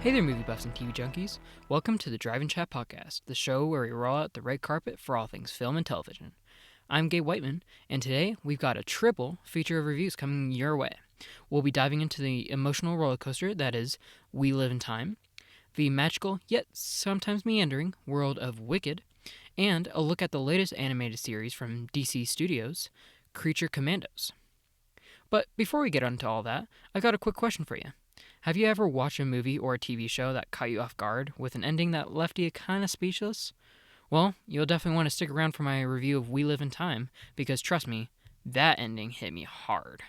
Hey there, movie buffs and TV junkies. Welcome to the Drive and Chat podcast, the show where we roll out the red carpet for all things film and television. I'm Gabe Whiteman, and today we've got a triple feature of reviews coming your way. We'll be diving into the emotional roller coaster that is We Live in Time, the magical yet sometimes meandering world of Wicked, and a look at the latest animated series from DC Studios, Creature Commandos. But before we get into all that, I've got a quick question for you. Have you ever watched a movie or a TV show that caught you off guard with an ending that left you kind of speechless? Well, you'll definitely want to stick around for my review of We Live in Time, because trust me, that ending hit me hard.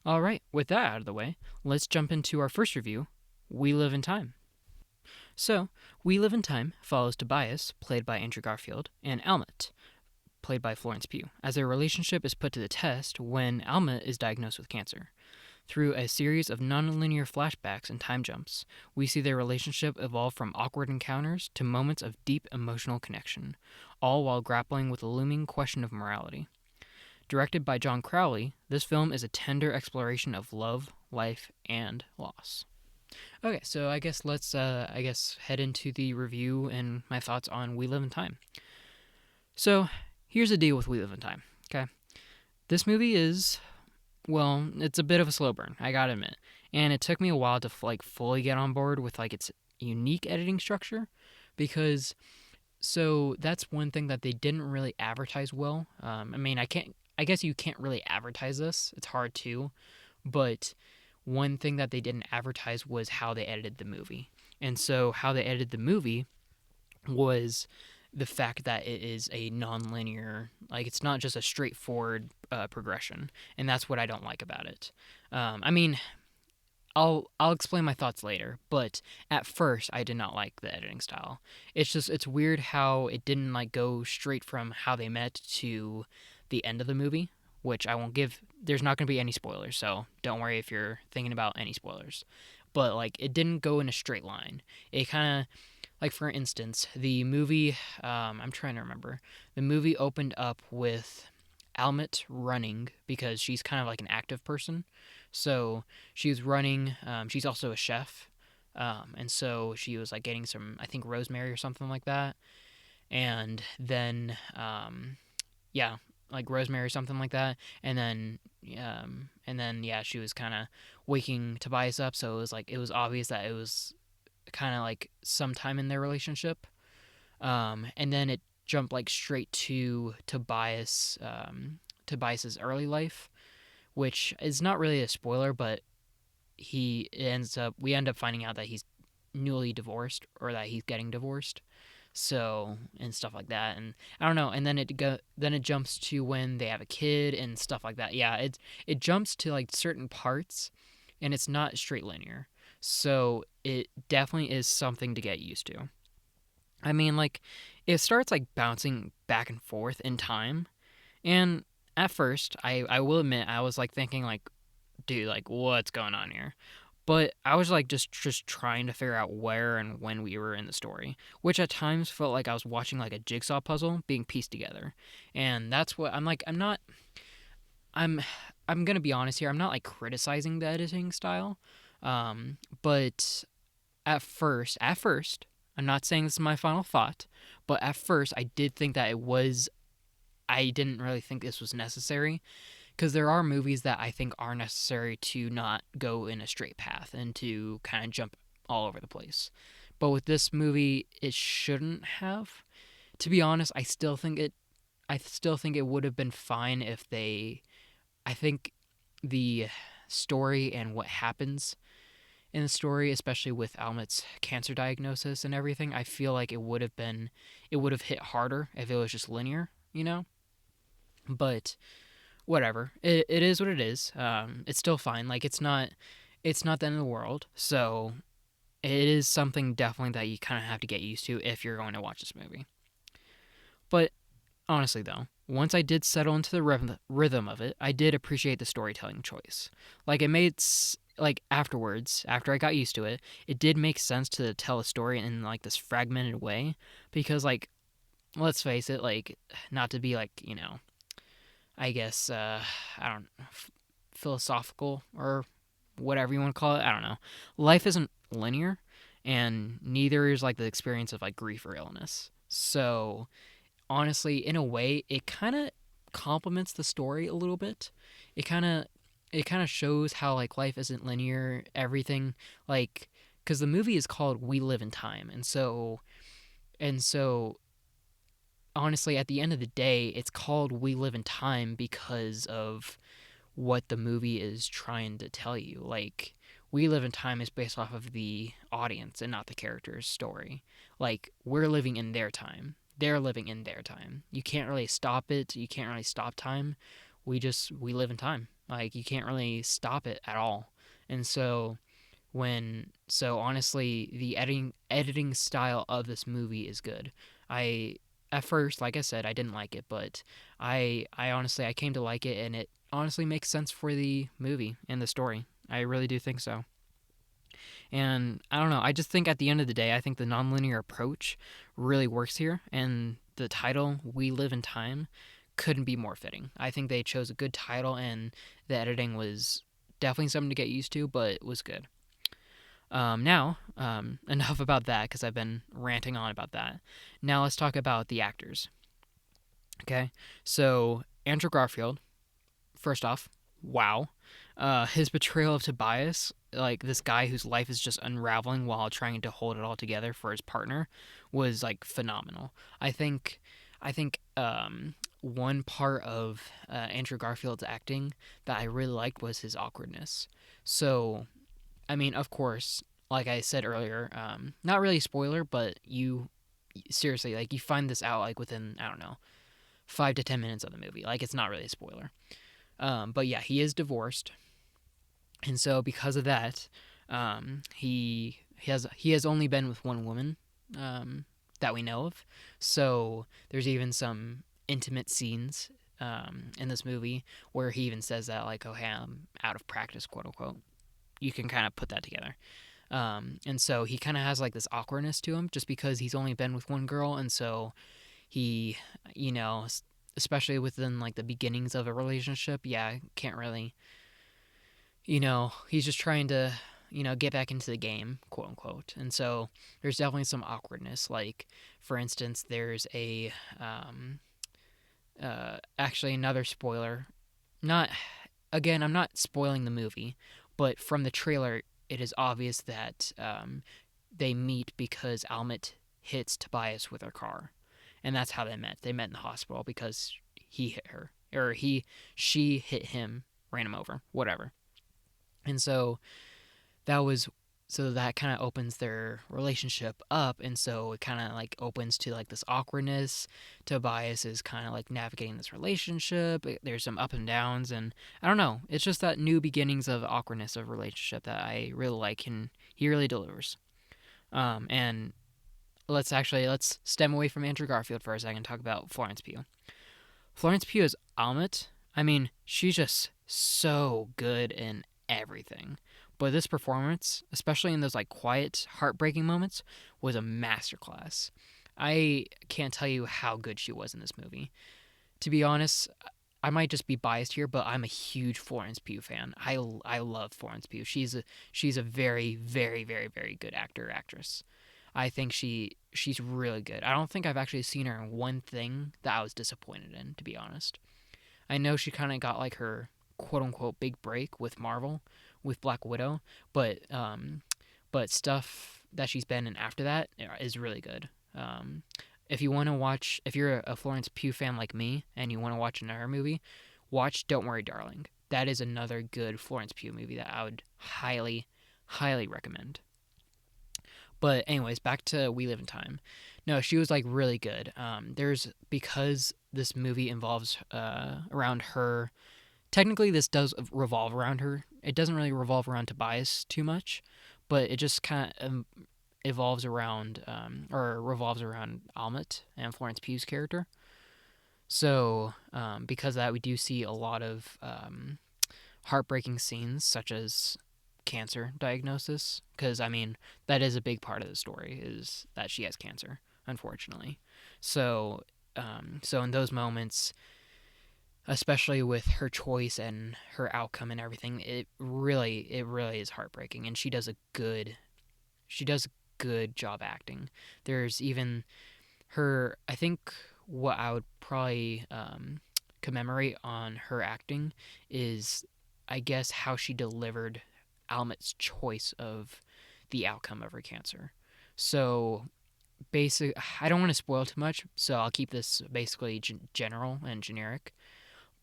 Alright, with that out of the way, let's jump into our first review, We Live in Time. So, We Live in Time follows Tobias, played by Andrew Garfield, and Almut, played by Florence Pugh, as their relationship is put to the test when Almut is diagnosed with cancer. Through a series of nonlinear flashbacks and time jumps, we see their relationship evolve from awkward encounters to moments of deep emotional connection, all while grappling with the looming question of morality. Directed by John Crowley, this film is a tender exploration of love, life, and loss. Okay, so I guess let's head into the review and my thoughts on We Live in Time. So, here's the deal with We Live in Time, okay? This movie is, well, it's a bit of a slow burn, I gotta admit. And it took me a while to fully get on board with its unique editing structure, because so that's one thing that they didn't really advertise well. I guess you can't really advertise this. It's hard to, but one thing that they didn't advertise was how they edited the movie. And so how they edited the movie was the fact that it is a non-linear, it's not just a straightforward progression, and that's what I don't like about it. I'll explain my thoughts later, but at first I did not like the editing style. It's weird how it didn't go straight from how they met to the end of the movie, which I won't give. There's not going to be any spoilers, so don't worry if you're thinking about any spoilers. But it didn't go in a straight line. It kind of, for instance, the movie, I'm trying to remember. The movie opened up with Almut running because she's kind of like an active person. So she was running. She's also a chef. And so she was getting some, I think, rosemary or something like that. And then, rosemary or something like that. And then, she was kind of waking Tobias up. So it was obvious that it was kind of sometime in their relationship, and then it jumped straight to Tobias's early life, which is not really a spoiler, but we end up finding out that he's newly divorced, or that he's getting divorced, so, and stuff like that. And I don't know, and then it jumps to when they have a kid and stuff like that. Yeah, it jumps to certain parts, and it's not straight linear. So it definitely is something to get used to. It starts bouncing back and forth in time. And at first, I will admit, I was thinking dude, what's going on here? But I was just trying to figure out where and when we were in the story, which at times felt like I was watching a jigsaw puzzle being pieced together. And that's what I'm gonna be honest here, I'm not criticizing the editing style. But at first, I'm not saying this is my final thought, but at first I did think that I didn't really think this was necessary, because there are movies that I think are necessary to not go in a straight path and to kind of jump all over the place. But with this movie, it shouldn't have. To be honest, I still think it would have been fine if I think the story and what happens in the story, especially with Almut's cancer diagnosis and everything, I feel like it would have hit harder if it was just linear, But whatever, it is what it is. It's still fine. It's not the end of the world. So it is something definitely that you kind of have to get used to if you're going to watch this movie. But honestly, though, once I did settle into the rhythm of it, I did appreciate the storytelling choice. It made afterwards, after I got used to it, it did make sense to tell a story in this fragmented way, because let's face it, not to be I guess I don't philosophical or whatever you want to call it. I don't know. Life isn't linear, and neither is like the experience of like grief or illness. So honestly, in a way, it kind of complements the story a little bit. It kind of it kind of shows how like life isn't linear. Everything like because the movie is called We Live in Time, and so honestly, at the end of the day, it's called We Live in Time because of what the movie is trying to tell you. Like, We Live in Time is based off of the audience and not the character's story. Like, we're living in their time. They're living in their time. You can't really stop it. You can't really stop time. We live in time. Like, you can't really stop it at all. And so honestly, the editing style of this movie is good. I at first, like I said, I didn't like it, but I honestly I came to like it, and it honestly makes sense for the movie and the story. I really do think so. And I don't know, I just think at the end of the day, I think the nonlinear approach really works here, and the title We Live in Time couldn't be more fitting. I think they chose a good title, and the editing was definitely something to get used to, but it was good. Now, enough about that because I've been ranting on about that. Now let's talk about the actors. Okay, so Andrew Garfield, first off, wow. His portrayal of Tobias, like this guy whose life is just unraveling while trying to hold it all together for his partner, was like phenomenal. I think one part of Andrew Garfield's acting that I really liked was his awkwardness. So I mean, of course, like I said earlier, not really a spoiler, but you seriously like you find this out like within I don't know 5 to 10 minutes of the movie. Like it's not really a spoiler. But yeah, he is divorced, and so because of that, he has only been with one woman that we know of. So there's even some intimate scenes in this movie where he even says that like, "Oh, hey, I'm out of practice," quote unquote. You can kind of put that together. And so he kind of has like this awkwardness to him just because he's only been with one girl, and so he, you know, especially within like the beginnings of a relationship, yeah, can't really, he's just trying to, get back into the game, quote unquote. And so there's definitely some awkwardness. Like, for instance, there's actually another spoiler. Not, again, I'm not spoiling the movie, but from the trailer, it is obvious that they meet because Almut hits Tobias with her car, and that's how they met. They met in the hospital because he hit her, or she hit him, ran him over, whatever. And that kind of opens their relationship up, and so it kind of like opens to like this awkwardness. Tobias is kind of like navigating this relationship. There's some up and downs, and I don't know, it's just that new beginnings of awkwardness of relationship that I really like, and he really delivers. And let's stem away from Andrew Garfield for a second and talk about Florence Pugh. Florence Pugh is Amit. I mean, she's just so good in everything. But this performance, especially in those like quiet, heartbreaking moments, was a masterclass. I can't tell you how good she was in this movie. To be honest, I might just be biased here, but I'm a huge Florence Pugh fan. I love Florence Pugh. She's a very very very very good actress. I think she's really good. I don't think I've actually seen her in one thing that I was disappointed in, to be honest. I know she kind of got like her quote unquote big break with Marvel, with Black Widow, but stuff that she's been in after that is really good. If you want to watch, if you're a Florence Pugh fan like me and you want to watch another movie, watch Don't Worry, Darling. That is another good Florence Pugh movie that I would highly, highly recommend. But anyways, back to We Live in Time. No, she was like really good. There's because this movie involves around her. Technically, this does revolve around her. It doesn't really revolve around Tobias too much, but it just kind of evolves around or revolves around Almut and Florence Pugh's character. So because of that, we do see a lot of heartbreaking scenes, such as cancer diagnosis, because I mean that is a big part of the story is that she has cancer, unfortunately. So so in those moments, especially with her choice and her outcome and everything, it really is heartbreaking, and she does good job acting. There's even her, I think what I would probably commemorate on her acting is, I guess, how she delivered Almet's choice of the outcome of her cancer. So, basic, I don't want to spoil too much, so I'll keep this basically general and generic.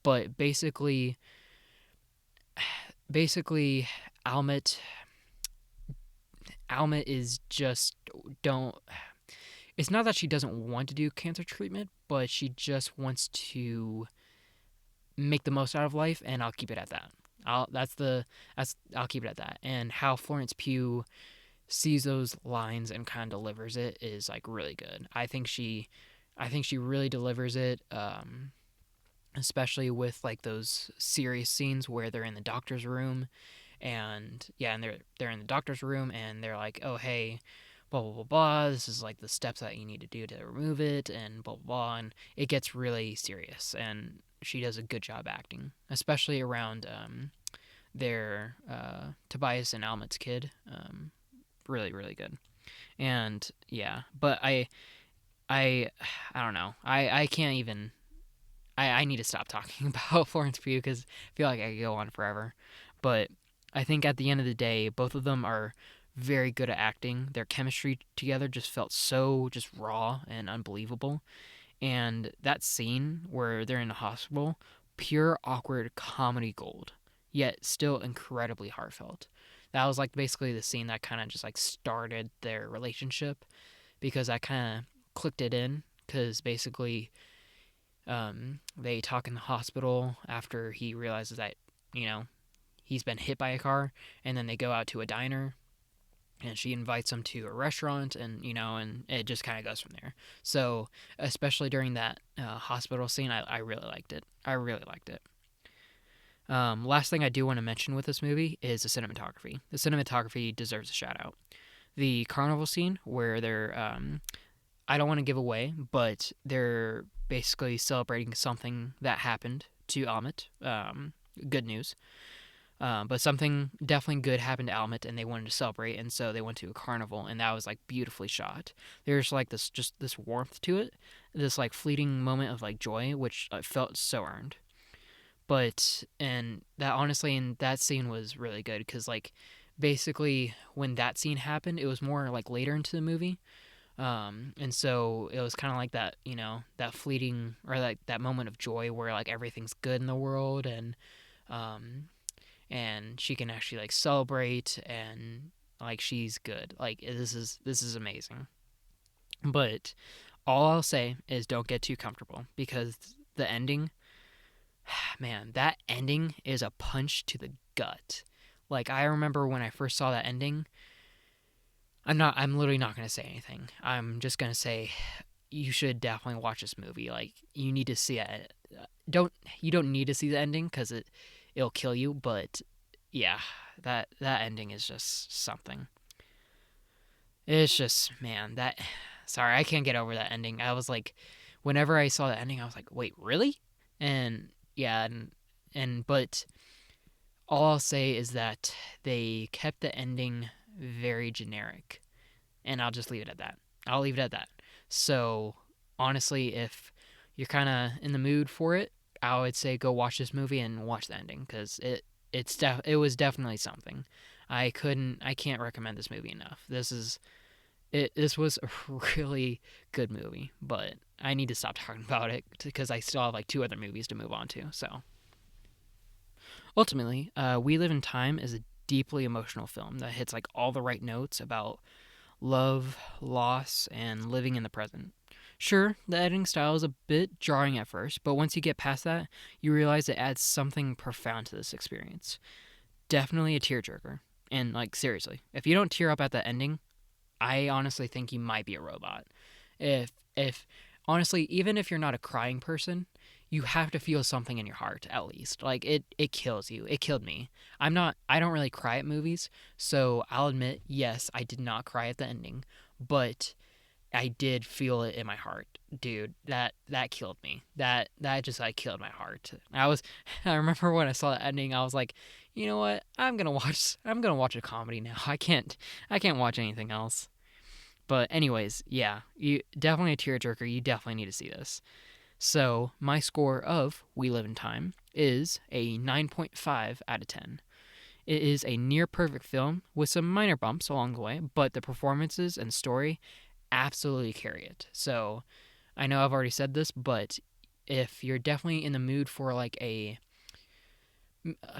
But basically, Almet, Almet is just don't. It's not that she doesn't want to do cancer treatment, but she just wants to make the most out of life, and I'll keep it at that. I'll keep it at that. And how Florence Pugh sees those lines and kind of delivers it is like really good. I think she really delivers it. Especially with like those serious scenes where they're in the doctor's room, and yeah, and they're in the doctor's room and they're like, oh hey, blah blah blah blah. This is like the steps that you need to do to remove it, and blah blah blah. And it gets really serious, and she does a good job acting, especially around their Tobias and Almet's kid. Really really good. And yeah, but I I don't know. I can't even. I need to stop talking about Florence Pugh because I feel like I could go on forever. But I think at the end of the day, both of them are very good at acting. Their chemistry together just felt so just raw and unbelievable. And that scene where they're in the hospital, pure awkward comedy gold, yet still incredibly heartfelt. That was like basically the scene that kind of just like started their relationship, because I kind of clicked it in, because basically they talk in the hospital after he realizes that, you know, he's been hit by a car, and then they go out to a diner, and she invites him to a restaurant, and and it just kind of goes from there. So especially during that hospital scene, I really liked it. I really liked it. Last thing I do want to mention with this movie is the cinematography. The cinematography deserves a shout out. The carnival scene where they're I don't want to give away, but they're basically celebrating something that happened to Almet. Good news. But something definitely good happened to Almet, and they wanted to celebrate, and so they went to a carnival, and that was like beautifully shot. There's like this warmth to it, this like fleeting moment of like joy, which felt so earned. But and that honestly, and that scene was really good because like basically when that scene happened, it was more like later into the movie. And so it was kind of like that, that fleeting or like that moment of joy where like everything's good in the world, um, and she can actually like celebrate, and like she's good. Like this is amazing. But all I'll say is don't get too comfortable, because the ending, man, that ending is a punch to the gut. Like I remember when I first saw that ending, I'm literally not going to say anything. I'm just going to say you should definitely watch this movie. Like you need to see it. You don't need to see the ending cuz it'll kill you, but yeah, that ending is just something. It's just, man, that sorry, I can't get over that ending. I was like, whenever I saw the ending, I was like, "Wait, really?" And yeah, but all I'll say is that they kept the ending very generic, and I'll just leave it at that. I'll leave it at that. So, honestly, if you're kind of in the mood for it, I would say go watch this movie and watch the ending, because it was definitely something. I can't recommend this movie enough. This was a really good movie, but I need to stop talking about it because I still have like two other movies to move on to. So ultimately, We Live in Time is a deeply emotional film that hits like all the right notes about love, loss, and living in the present. Sure, the editing style is a bit jarring at first, but once you get past that, you realize it adds something profound to this experience. Definitely a tearjerker. And like seriously, if you don't tear up at the ending, I honestly think you might be a robot. If honestly, even if you're not a crying person, you have to feel something in your heart at least. Like it kills you. It killed me. I don't really cry at movies, so I'll admit, yes, I did not cry at the ending, but I did feel it in my heart. Dude, that killed me. That just like killed my heart. I remember when I saw the ending, I was like, you know what? I'm gonna watch a comedy now. I can't watch anything else. But anyways, yeah, you definitely a tearjerker. You definitely need to see this. So my score of We Live in Time is a 9.5 out of 10. It is a near perfect film with some minor bumps along the way, but the performances and story absolutely carry it. So I know I've already said this, but if you're definitely in the mood for like a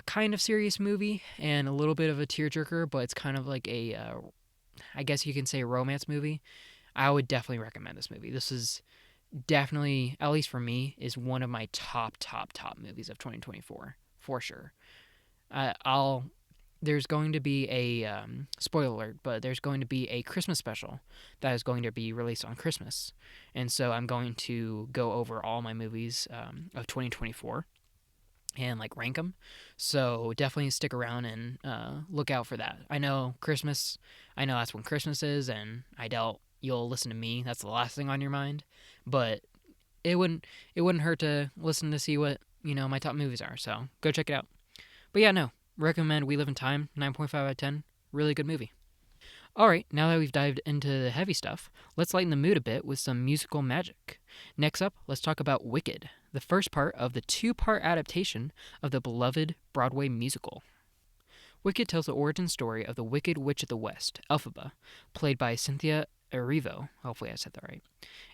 kind of serious movie and a little bit of a tearjerker, but it's kind of like I guess you can say a romance movie, I would definitely recommend this movie. This is definitely, at least for me, is one of my top movies of 2024 for sure. I'll There's going to be a spoiler alert, but there's going to be a Christmas special that is going to be released on Christmas, and so I'm going to go over all my movies of 2024 and like rank them. So definitely stick around and look out for that. I know Christmas. I know that's when Christmas is, and I doubt you'll listen to me. That's the last thing on your mind, but it wouldn't hurt to listen to see what my top movies are. So go check it out. But yeah, no, recommend We Live in Time. 9.5 out of 10. Really good movie. All right, now that we've dived into the heavy stuff, let's lighten the mood a bit with some musical magic. Next up, let's talk about Wicked, the first part of the two-part adaptation of the beloved Broadway musical. Wicked tells the origin story of the Wicked Witch of the West, Elphaba, played by Cynthia Erivo, hopefully I said that right,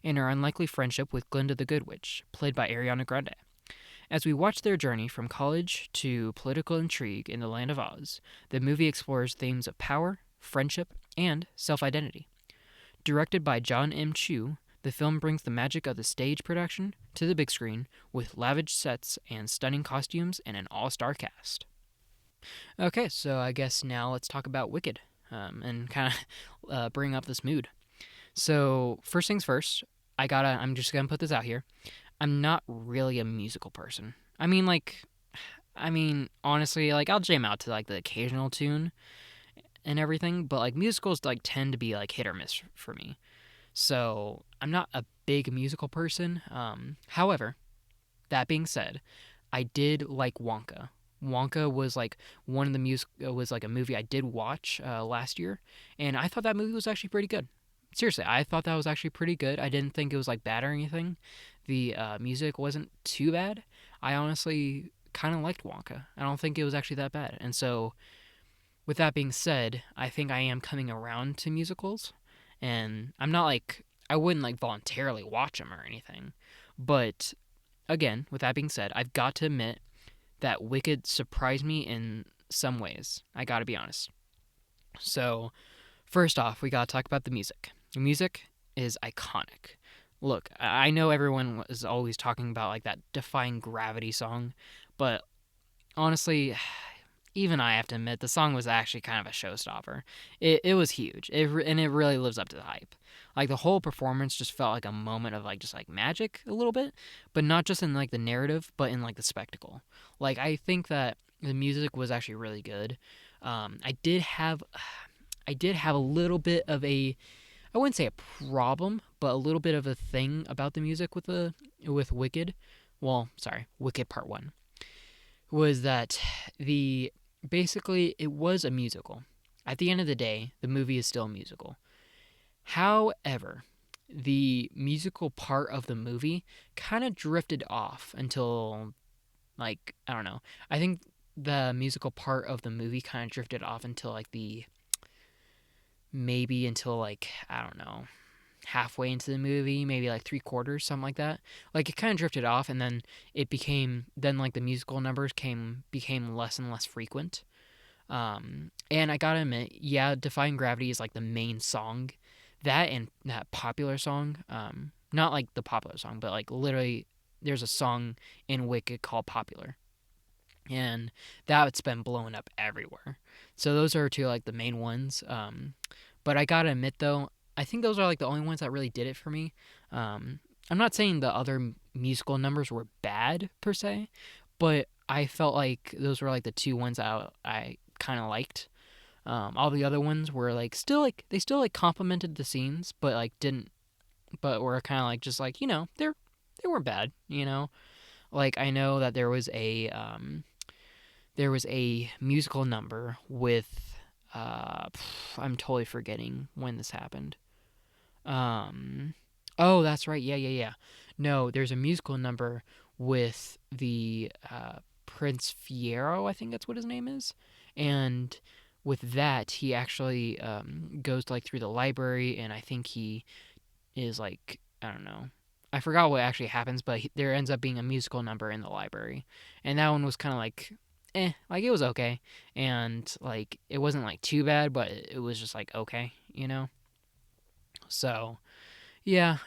and her unlikely friendship with Glinda the Good Witch, played by Ariana Grande. As we watch their journey from college to political intrigue in the land of Oz, the movie explores themes of power, friendship, and self identity. Directed by John M. Chu, the film brings the magic of the stage production to the big screen with lavish sets and stunning costumes and an all star cast. Okay, so I guess now let's talk about Wicked and kind of bring up this mood. So, first things first, I'm just gonna put this out here. I'm not really a musical person. Honestly, like I'll jam out to like the occasional tune and everything, but like musicals like tend to be like hit or miss for me. So I'm not a big musical person. However, that being said, I did like Wonka. Wonka was like one of the was like a movie I did watch last year, and I thought that movie was actually pretty good. Seriously, I thought that was actually pretty good. I didn't think it was like bad or anything. The music wasn't too bad. I honestly kind of liked Wonka. I don't think it was actually that bad. And so, with that being said, I think I am coming around to musicals, and I'm not like I wouldn't like voluntarily watch them or anything. But again, with that being said, I've got to admit that Wicked surprised me in some ways. I got to be honest. So, first off, we got to talk about the music. The music is iconic. Look, I know everyone is always talking about like that Defying Gravity song, but honestly, even I have to admit the song was actually kind of a showstopper. It was huge, and it really lives up to the hype. Like the whole performance just felt like a moment of like just like magic a little bit, but not just in like the narrative, but in like the spectacle. Like I think that the music was actually really good. I did have a little bit of a I wouldn't say a problem, but a little bit of a thing about the music with Wicked. Well, sorry, Wicked Part 1 was that the basically it was a musical. At the end of the day, the movie is still a musical. However, the musical part of the movie kind of drifted off until like I don't know. I think the musical part of the movie kind of drifted off until like the maybe until like I don't know halfway into the movie, maybe like three quarters, something like that. Like it kind of drifted off, and then like the musical numbers became less and less frequent. And I gotta admit, yeah, Defying Gravity is like the main song. That and that popular song, not like the popular song, but like literally, there's a song in Wicked called Popular, and that's been blowing up everywhere. So those are two like the main ones. But I gotta admit though, I think those are like the only ones that really did it for me. I'm not saying the other musical numbers were bad per se, but I felt like those were like the two ones I kind of liked. All the other ones were like still like they still like complimented the scenes, but like didn't, but were kind of like just like they weren't bad. Like I know that there was a musical number with I'm totally forgetting when this happened. Um, oh, that's right. Yeah, yeah, yeah. No, there's a musical number with the Prince Fiero, I think that's what his name is. And with that, he actually goes like through the library, and I think he is like, I don't know. I forgot what actually happens, but there ends up being a musical number in the library, and that one was kind of like it was okay, and like it wasn't like too bad, but it was just like okay, you know. So yeah,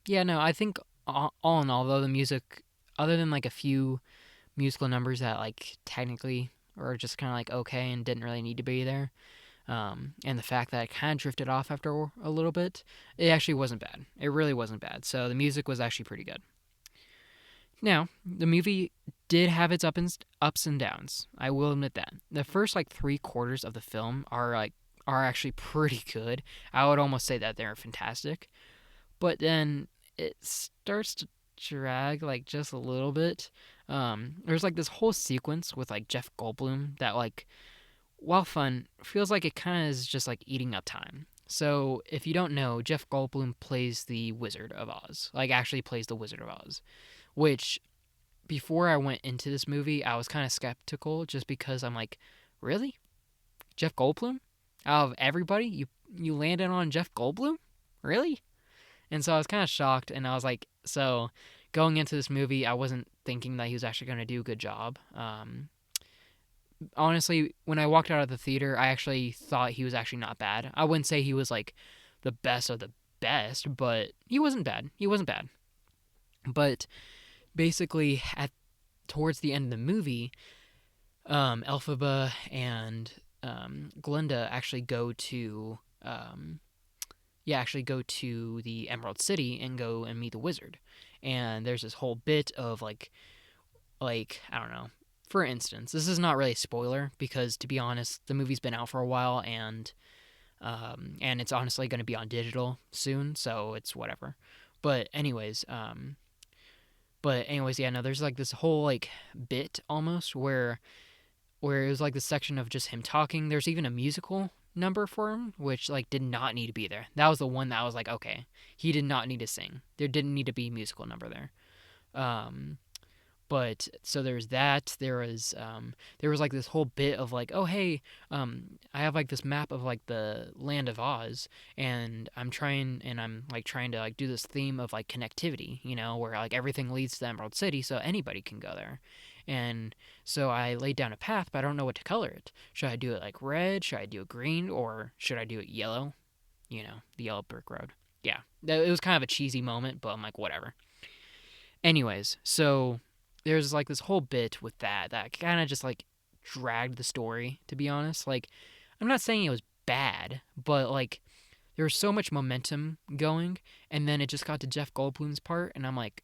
yeah, no, I think all in all, though, the music, other than like a few musical numbers that like technically were just kind of like okay and didn't really need to be there, and the fact that it kind of drifted off after a little bit, it actually wasn't bad. It really wasn't bad. So the music was actually pretty good. Now, the movie did have its ups and downs. I will admit that. The first like 3/4 of the film are actually pretty good. I would almost say that they're fantastic. But then it starts to drag like just a little bit. There's like this whole sequence with like Jeff Goldblum that like, while fun, feels like it kind of is just like eating up time. So if you don't know, Jeff Goldblum plays the Wizard of Oz. Like actually plays the Wizard of Oz, which before I went into this movie, I was kind of skeptical just because I'm like, really, Jeff Goldblum? Out of everybody, you landed on Jeff Goldblum? Really? And so I was kind of shocked, and I was like, so going into this movie, I wasn't thinking that he was actually going to do a good job. Honestly, when I walked out of the theater, I actually thought he was actually not bad. I wouldn't say he was like the best of the best, but he wasn't bad. He wasn't bad. But basically, at towards the end of the movie, Elphaba and Glinda actually go to the Emerald City and go and meet the wizard. And there's this whole bit of like I don't know. For instance, this is not really a spoiler because to be honest, the movie's been out for a while and it's honestly going to be on digital soon, so it's whatever. But anyways, yeah, no, there's like this whole like bit almost where it was like this section of just him talking. There's even a musical number for him, which like did not need to be there. That was the one that I was like, okay, he did not need to sing. There didn't need to be a musical number there. Um, but so there's that. There was like this whole bit of like, oh hey, I have like this map of like the land of Oz, and I'm trying to like do this theme of like connectivity, where like everything leads to the Emerald City, so anybody can go there. And so I laid down a path, but I don't know what to color it. Should I do it like red? Should I do it green? Or should I do it yellow? The yellow brick road. Yeah, it was kind of a cheesy moment, but I'm like, whatever. Anyways, so there's like this whole bit with that kind of just like dragged the story, to be honest. Like, I'm not saying it was bad, but like there was so much momentum going, and then it just got to Jeff Goldblum's part, and I'm like,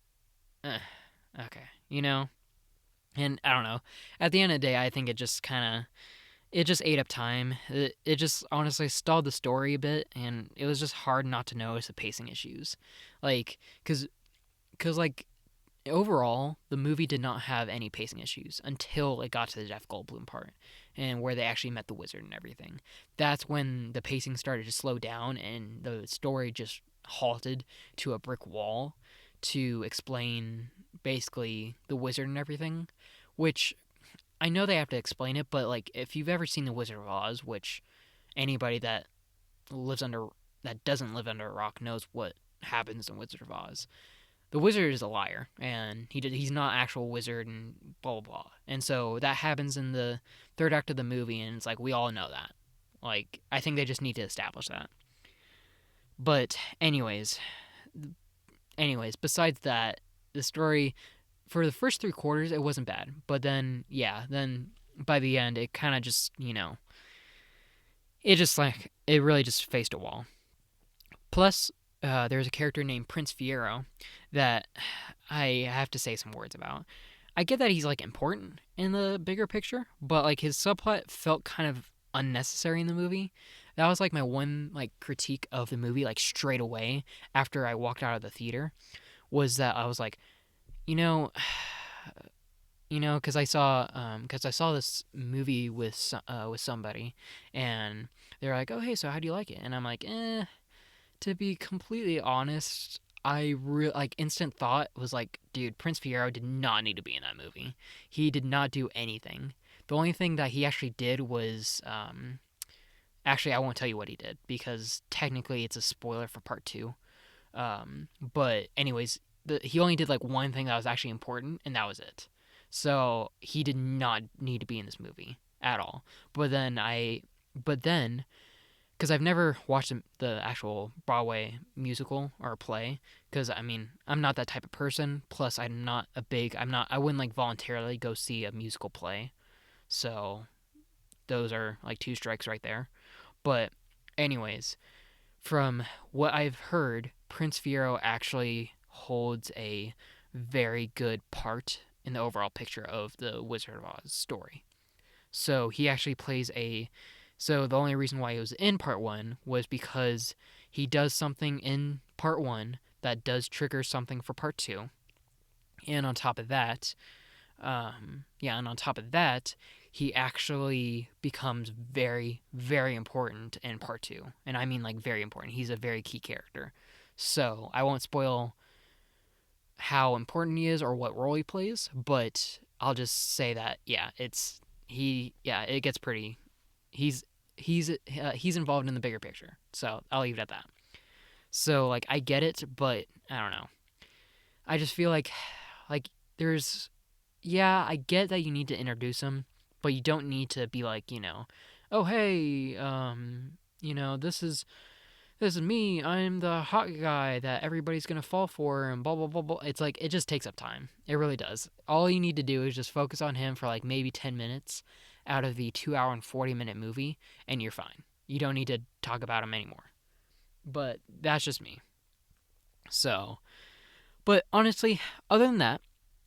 okay, And I don't know. At the end of the day, I think it just ate up time. It just honestly stalled the story a bit, and it was just hard not to notice the pacing issues, like, cause like overall, the movie did not have any pacing issues until it got to the Jeff Goldblum part and where they actually met the wizard and everything. That's when the pacing started to slow down and the story just halted to a brick wall to explain basically the wizard and everything, which I know they have to explain it, but like if you've ever seen The Wizard of Oz, which anybody lives under that doesn't live under a rock knows what happens in Wizard of Oz. The wizard is a liar, and he's not an actual wizard, and blah blah blah. And so that happens in the third act of the movie, and it's like we all know that. Like I think they just need to establish that. But besides that, the story for the first 3/4 it wasn't bad, but then by the end it kind of just it really just faced a wall. Plus, there's a character named Prince Fiero that I have to say some words about. I get that he's like important in the bigger picture, but like his subplot felt kind of unnecessary in the movie. That was like my one like critique of the movie, like straight away after I walked out of the theater, was that I was like, you know, because I saw this movie with somebody, and they're like, oh hey, so how do you like it? And I'm like, To be completely honest, instant thought was like, dude, Prince Fiero did not need to be in that movie. He did not do anything. The only thing that he actually did was, actually, I won't tell you what he did because technically it's a spoiler for part two. But anyways, he only did like one thing that was actually important, and that was it. So he did not need to be in this movie at all. But then, because I've never watched the actual Broadway musical or play, because I mean I'm not that type of person. Plus, I wouldn't like voluntarily go see a musical play. So those are like two strikes right there. But anyways, from what I've heard, Prince Fiero actually holds a very good part in the overall picture of the Wizard of Oz story. So he actually plays a. So the only reason why he was in part one was because he does something in part one that does trigger something for part two. And on top of that, he actually becomes very, very important in part two. And I mean, like, very important. He's a very key character. So I won't spoil how important he is or what role he plays, but I'll just say that, it gets pretty. He's he's involved in the bigger picture. So I'll leave it at that. So, like, I get it, but I don't know. I just feel like, there's I get that you need to introduce him, but you don't need to be like, oh hey, this is me. I'm the hot guy that everybody's gonna fall for, and blah blah blah blah. It's like it just takes up time. It really does. All you need to do is just focus on him for like maybe 10 minutes out of the 2 hour and 40 minute movie, and you're fine. You don't need to talk about him anymore. But that's just me. So, but honestly, other than that,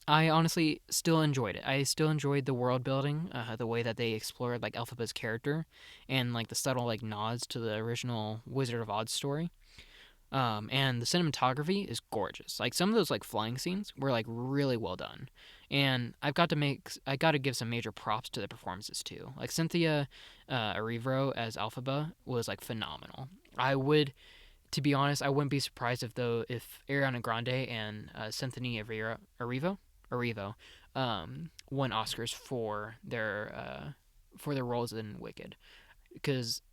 I honestly still enjoyed it. I still enjoyed the world building, the way that they explored like Elphaba's character, and like the subtle like nods to the original Wizard of Oz story. And the cinematography is gorgeous. Like some of those like flying scenes were like really well done, and I got to give some major props to the performances too. Like Cynthia Erivo as Elphaba was like phenomenal. To be honest, I wouldn't be surprised if Ariana Grande and Cynthia Erivo won Oscars for their roles in Wicked. Because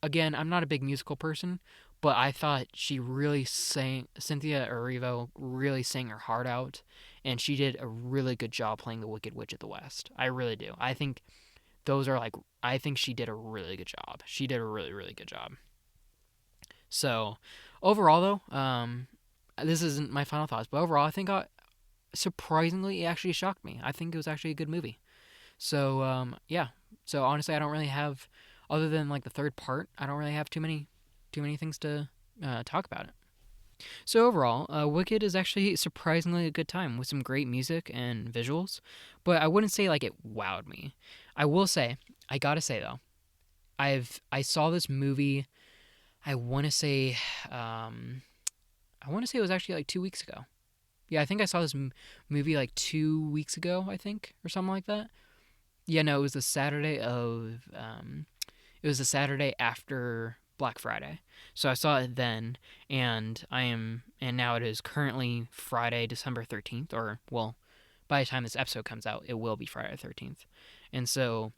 again, I'm not a big musical person, but I thought Cynthia Erivo really sang her heart out, and she did a really good job playing the Wicked Witch of the West. I really do. I think she did a really good job. She did a really, really good job. So, overall, though, this isn't my final thoughts, but overall, I think surprisingly, it actually shocked me. I think it was actually a good movie. So, yeah. So honestly, I don't really have, other than like the third part, I don't really have too many things to talk about it. So overall, Wicked is actually surprisingly a good time with some great music and visuals, but I wouldn't say like it wowed me. I will say, I gotta say though, I saw this movie. I want to say, it was actually like 2 weeks ago. Yeah, I think I saw this movie like 2 weeks ago, I think, or something like that. Yeah, no, it was the Saturday after Black Friday. So I saw it then, and now it is currently Friday, December 13th, or, well, by the time this episode comes out, it will be Friday the 13th. And so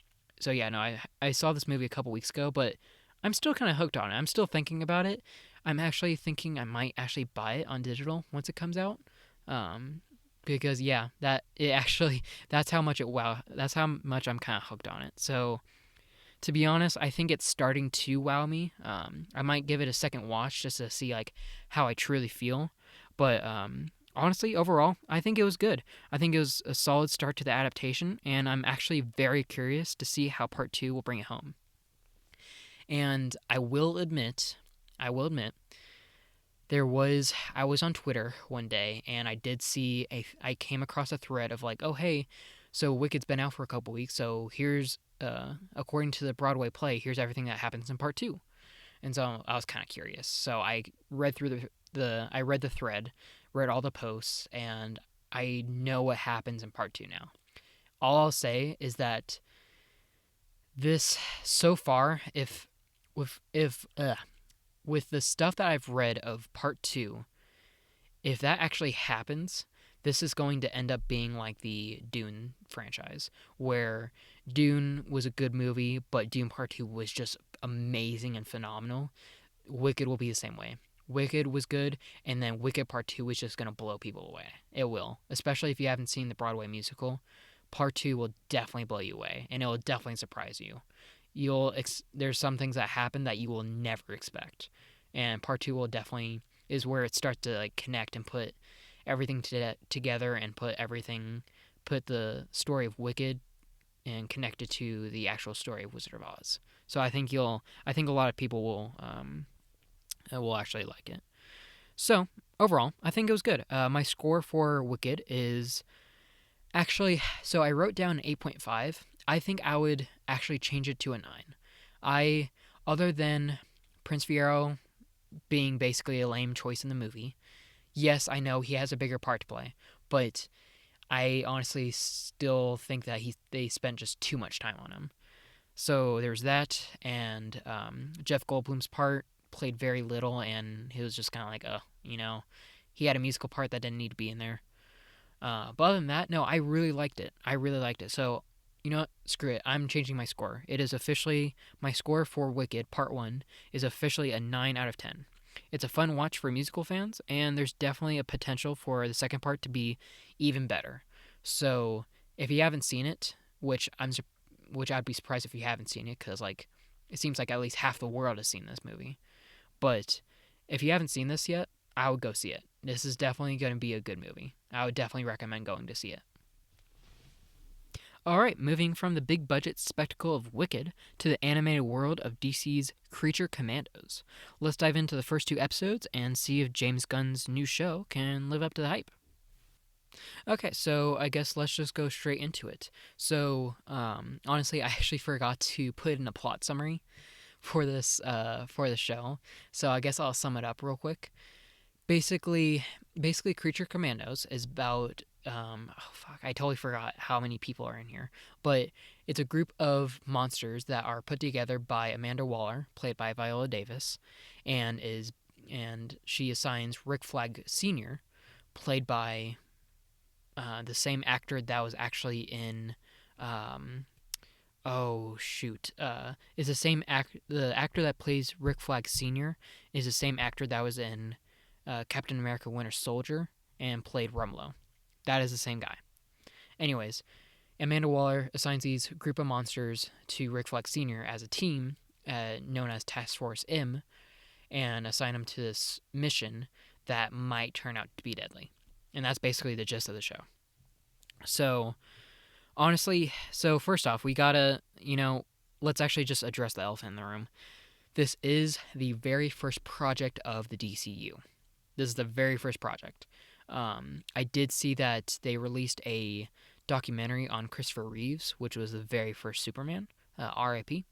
yeah, no, I saw this movie a couple weeks ago, but I'm still kind of hooked on it. I'm still thinking about it. I'm actually thinking I might actually buy it on digital once it comes out. Um, because yeah, that's how much that's how much I'm kind of hooked on it. So to be honest, I think it's starting to wow me. I might give it a second watch just to see like how I truly feel. But honestly, overall, I think it was good. I think it was a solid start to the adaptation, and I'm actually very curious to see how part two will bring it home. And I will admit, I was on Twitter one day and I came across a thread of like, oh hey, so Wicked's been out for a couple weeks, so here's according to the Broadway play, here's everything that happens in part two. And so I was kind of curious. So I read through I read the thread, read all the posts, and I know what happens in part two now. All I'll say is that this so far, if with the stuff that I've read of part 2, if that actually happens, this is going to end up being like the Dune franchise, where Dune was a good movie, but Dune Part 2 was just amazing and phenomenal. Wicked will be the same way. Wicked was good, and then Wicked Part 2 is just going to blow people away. It will, especially if you haven't seen the Broadway musical. Part 2 will definitely blow you away, and it will definitely surprise you. There's some things that happen that you will never expect, and Part 2 will definitely is where it starts to like connect and put everything together and put the story of Wicked and connect it to the actual story of Wizard of Oz. So I think a lot of people will actually like it. So overall, I think it was good. My score for Wicked is actually, so I wrote down 8.5. I think I would actually change it to a 9. Other than Prince Fiero being basically a lame choice in the movie, yes, I know he has a bigger part to play, but I honestly still think that they spent just too much time on him. So there's that, and Jeff Goldblum's part played very little, and he was just kind of like, he had a musical part that didn't need to be in there. But other than that, no, I really liked it. I really liked it. So, you know what? Screw it. I'm changing my score. It is officially, my score for Wicked Part 1 is officially a 9 out of 10. It's a fun watch for musical fans, and there's definitely a potential for the second part to be even better. So, if you haven't seen it, which I'd be surprised if you haven't seen it, because like it seems like at least half the world has seen this movie. But if you haven't seen this yet, I would go see it. This is definitely going to be a good movie. I would definitely recommend going to see it. Alright, moving from the big budget spectacle of Wicked to the animated world of DC's Creature Commandos. Let's dive into the first 2 episodes and see if James Gunn's new show can live up to the hype. Okay, so I guess let's just go straight into it. So, honestly, I actually forgot to put in a plot summary for the show. So I guess I'll sum it up real quick. Basically, Creature Commandos is about I totally forgot how many people are in here, but it's a group of monsters that are put together by Amanda Waller, played by Viola Davis, and she assigns Rick Flag Sr., played by the same actor that was actually in oh shoot is the same the actor that plays Rick Flag Sr. is the same actor that was in Captain America Winter Soldier and played Rumlow. That is the same guy. Anyways, Amanda Waller assigns these group of monsters to Rick Flag Sr. as a team known as Task Force M, and assign them to this mission that might turn out to be deadly. And that's basically the gist of the show. So, honestly, first off, we gotta, let's actually just address the elephant in the room. This is the very first project of the DCU. This is the very first project. I did see that they released a documentary on Christopher Reeves, which was the very first Superman, R.I.P.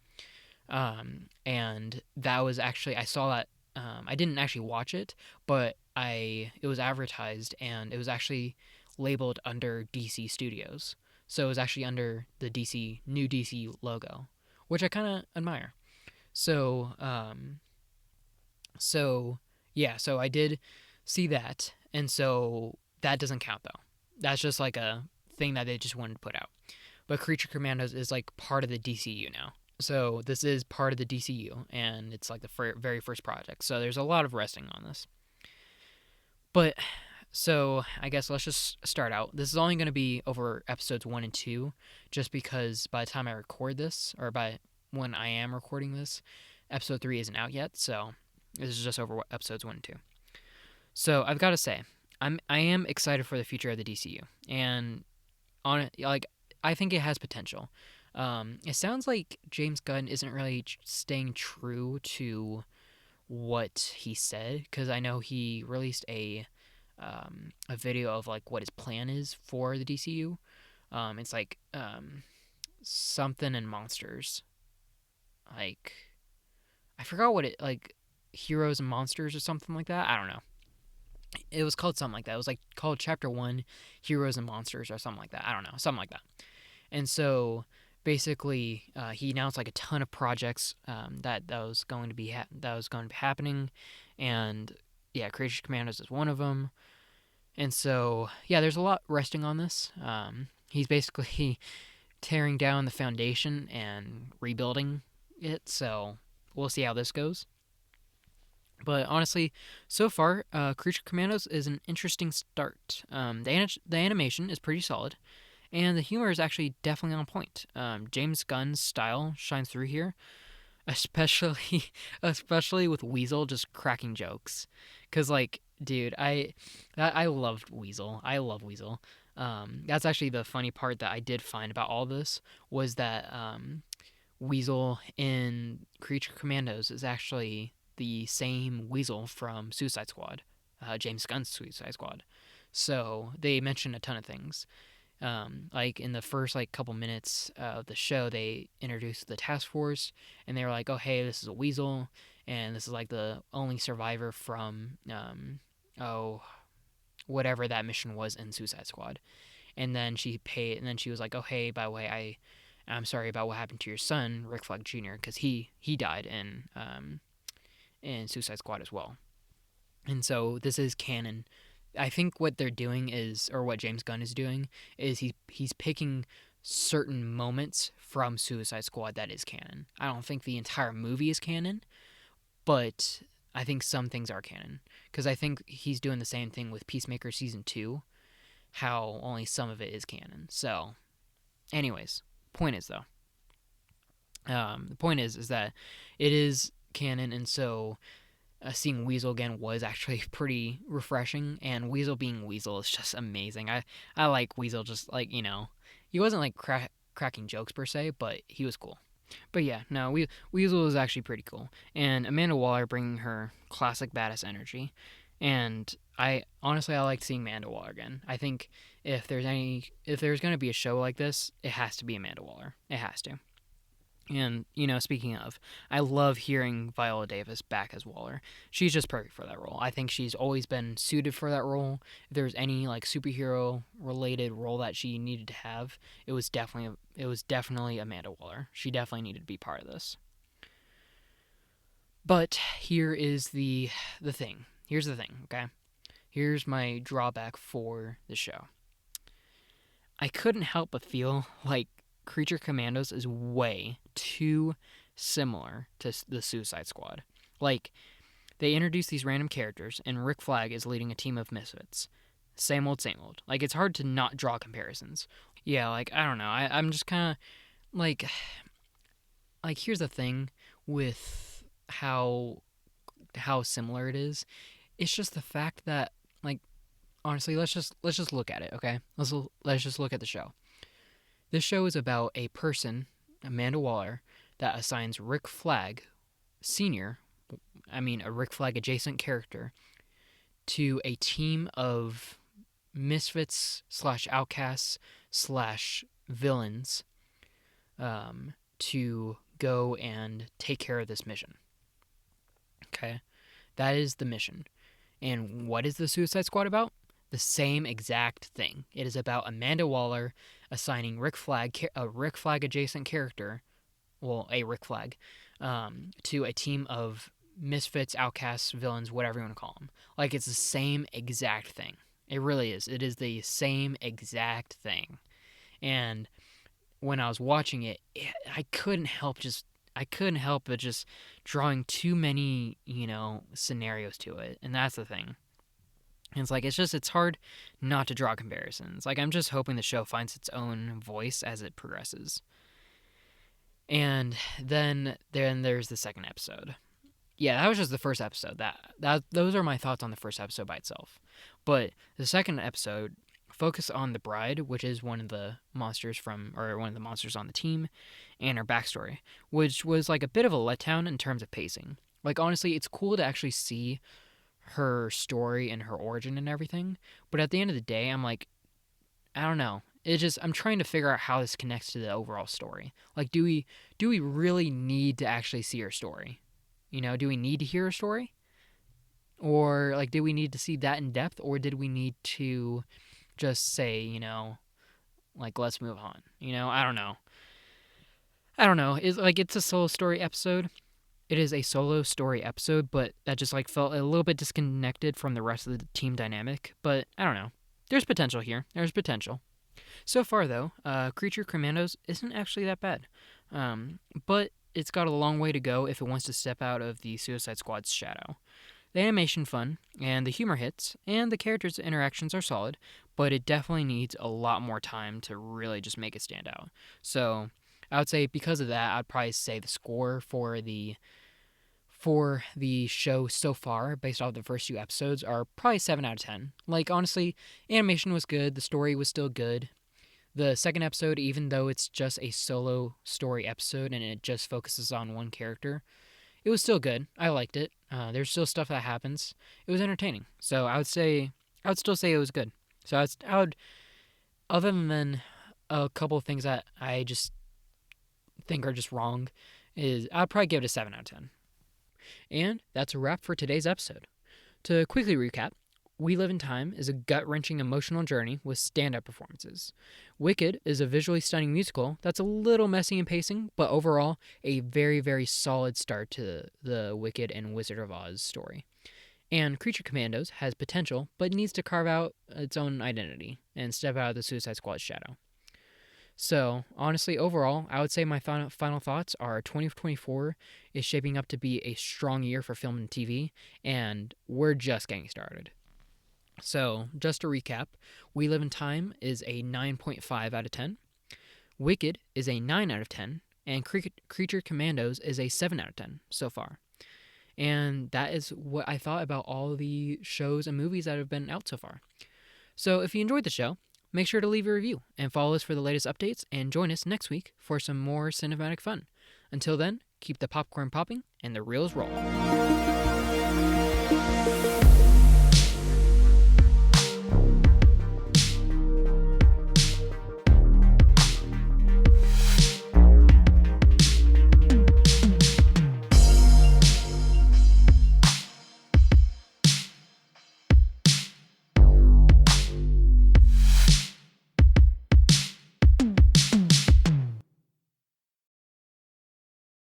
And that was actually, I saw that, I didn't actually watch it, but it was advertised, and it was actually labeled under DC Studios. So it was actually under the new DC logo, which I kind of admire. So I did see that, and so that doesn't count though. That's just like a thing that they just wanted to put out. But Creature Commandos is like part of the DCU now. So this is part of the DCU, and it's like the very first project. So there's a lot of resting on this. But so I guess let's just start out. This is only going to be over episodes 1 and 2, just because by the time I record this, or by when I am recording this, episode 3 isn't out yet. So this is just over episodes 1 and 2. So I've got to say, I am excited for the future of the DCU, and I think it has potential. It sounds like James Gunn isn't really staying true to what he said, because I know he released a video of like what his plan is for the DCU. It's like something in monsters, like I forgot what it like heroes and monsters or something like that. I don't know. It was called something like that. It was like called Chapter 1, Heroes and Monsters or something like that. I don't know, something like that. And so basically he announced like a ton of projects that was going to be happening, and yeah, Creature Commandos is one of them. And so yeah, there's a lot resting on this. He's basically tearing down the foundation and rebuilding it. So we'll see how this goes. But honestly, so far, Creature Commandos is an interesting start. The animation is pretty solid, and the humor is actually definitely on point. James Gunn's style shines through here, especially especially with Weasel just cracking jokes. Cause like, dude, I loved Weasel. I love Weasel. That's actually the funny part that I did find about all this was that Weasel in Creature Commandos is actually the same Weasel from Suicide Squad, James Gunn's Suicide Squad. So they mention a ton of things. Like in the first like couple minutes of the show, they introduced the task force, and they were like, "Oh, hey, this is a Weasel, and this is like the only survivor from oh whatever that mission was in Suicide Squad." And then she was like, "Oh, hey, by the way, I'm sorry about what happened to your son, Rick Flag Jr., because he died in Suicide Squad as well." And so this is canon. I think what they're doing is, or what James Gunn is doing, is he's picking certain moments from Suicide Squad that is canon. I don't think the entire movie is canon, but I think some things are canon. Because I think he's doing the same thing with Peacemaker Season 2, how only some of it is canon. So, anyways, point is, though, the point is that it is canon, and so seeing Weasel again was actually pretty refreshing. And Weasel being Weasel is just amazing. I like Weasel, just like, he wasn't like cracking jokes per se, but he was cool. But yeah, no, Weasel is actually pretty cool. And Amanda Waller bringing her classic badass energy. And I like seeing Amanda Waller again. I think if there's going to be a show like this, it has to be Amanda Waller. It has to. And, speaking of, I love hearing Viola Davis back as Waller. She's just perfect for that role. I think she's always been suited for that role. If there's any like superhero related role that she needed to have, it was definitely Amanda Waller. She definitely needed to be part of this. But here is the thing. Here's the thing, okay? Here's my drawback for the show. I couldn't help but feel like Creature Commandos is way too similar to the Suicide Squad. Like, they introduce these random characters, and Rick Flag is leading a team of misfits. Same old, same old. Like, it's hard to not draw comparisons. Yeah, like, I don't know. I'm just kind of, like, here's the thing with how similar it is. It's just the fact that, like, honestly, let's just look at it, okay? Let's just look at the show. This show is about a person, Amanda Waller, that assigns Rick Flag Senior, a Rick Flag adjacent character, to a team of misfits slash outcasts slash villains to go and take care of this mission. Okay, that is the mission. And what is the Suicide Squad about? The same exact thing. It is about Amanda Waller assigning a Rick Flag adjacent character, a Rick Flag, to a team of misfits, outcasts, villains, whatever you want to call them. Like, it's the same exact thing. It really is. It is the same exact thing. And when I was watching it, I couldn't help but just drawing too many, scenarios to it. And that's the thing. And it's hard not to draw comparisons. Like, I'm just hoping the show finds its own voice as it progresses. And then there's the second episode. Yeah, that was just the first episode. Those are my thoughts on the first episode by itself. But the second episode focused on the bride, which is one of the monsters on the team, and her backstory, which was like a bit of a letdown in terms of pacing. Like, honestly, it's cool to actually see her story and her origin and everything, but at the end of the day, I'm like, I don't know. I'm trying to figure out how this connects to the overall story. Like, do we really need to actually see her story? Do we need to hear her story? Or, like, do we need to see that in depth? Or did we need to just say, like, let's move on? I don't know. I don't know. It's a solo story episode. It is a solo story episode, but that just like felt a little bit disconnected from the rest of the team dynamic. But I don't know. There's potential here. There's potential. So far, though, Creature Commandos isn't actually that bad. But it's got a long way to go if it wants to step out of the Suicide Squad's shadow. The animation fun, and the humor hits, and the characters' interactions are solid, but it definitely needs a lot more time to really just make it stand out. So I would say because of that, I'd probably say the score for the show so far, based off the first few episodes, are probably 7 out of 10. Like, honestly, animation was good, the story was still good. The second episode, even though it's just a solo story episode and it just focuses on one character, it was still good. I liked it. There's still stuff that happens. It was entertaining. So I would still say it was good. So I would, other than a couple of things that I just think are just wrong, I'd probably give it a 7 out of 10. And that's a wrap for today's episode. To quickly recap, We Live in Time is a gut-wrenching emotional journey with stand-up performances. Wicked is a visually stunning musical that's a little messy in pacing, but overall a very, very solid start to the Wicked and Wizard of Oz story. And Creature Commandos has potential, but needs to carve out its own identity and step out of the Suicide Squad's shadow. So, honestly, overall, I would say my final thoughts are 2024 is shaping up to be a strong year for film and TV, and we're just getting started. So, just to recap, We Live in Time is a 9.5 out of 10, Wicked is a 9 out of 10, and Creature Commandos is a 7 out of 10 so far. And that is what I thought about all the shows and movies that have been out so far. So, if you enjoyed the show, make sure to leave a review and follow us for the latest updates and join us next week for some more cinematic fun. Until then, keep the popcorn popping and the reels rolling.